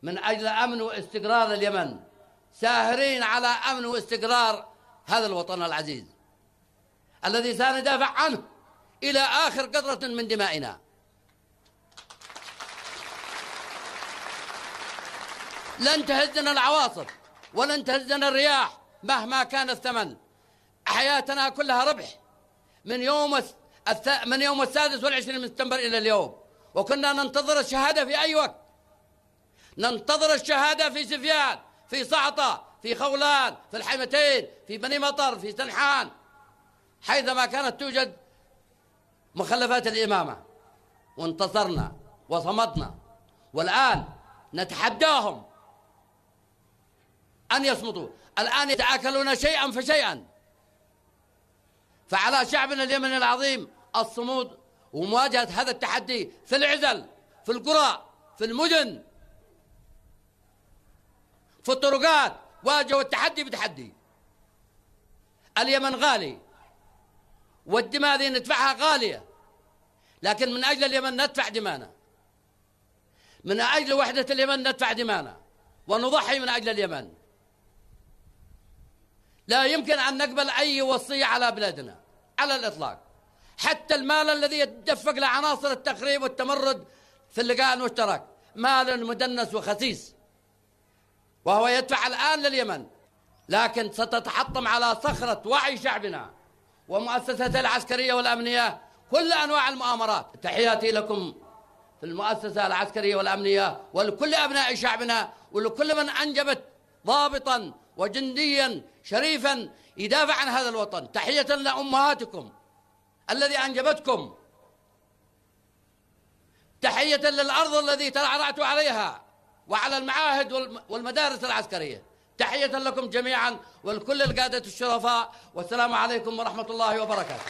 من أجل أمن واستقرار اليمن، ساهرين على أمن واستقرار هذا الوطن العزيز الذي سندافع عنه إلى آخر قطرة من دمائنا. لن تهزنا العواصف ولن تهزنا الرياح مهما كان الثمن. حياتنا كلها ربح من يوم 26 من سبتمبر إلى اليوم، وكنا ننتظر الشهادة في أي وقت. ننتظر الشهادة في سفيان، في صعطة، في خولان، في الحيمتين، في بني مطر، في سنحان، حيثما كانت توجد مخلفات الإمامة، وانتصرنا وصمدنا. والآن نتحداهم أن يصمتوا. الآن يتآكلون شيئا فشيئا. فعلى شعبنا اليمني العظيم الصمود ومواجهة هذا التحدي في العزل، في القرى، في المدن، في الطرقات. واجهوا التحدي بتحدي. اليمن غالي والدماء ذي ندفعها غالية، لكن من أجل اليمن ندفع دمانا، من أجل وحدة اليمن ندفع دمانا ونضحي من أجل اليمن. لا يمكن أن نقبل أي وصية على بلادنا على الإطلاق. حتى المال الذي يتدفق لعناصر التخريب والتمرد في اللقاء المشترك مال مدنس وخسيس، وهو يدفع الآن لليمن، لكن ستتحطم على صخرة وعي شعبنا ومؤسساته العسكرية والأمنية كل أنواع المؤامرات. تحياتي لكم في المؤسسة العسكرية والأمنية ولكل أبناء شعبنا ولكل من أنجبت ضابطا وجنديا شريفا يدافع عن هذا الوطن. تحية لأمهاتكم الذي أنجبتكم، تحية للأرض الذي ترعرعت عليها وعلى المعاهد والمدارس العسكرية. تحية لكم جميعا ولكل القادة الشرفاء، والسلام عليكم ورحمة الله وبركاته.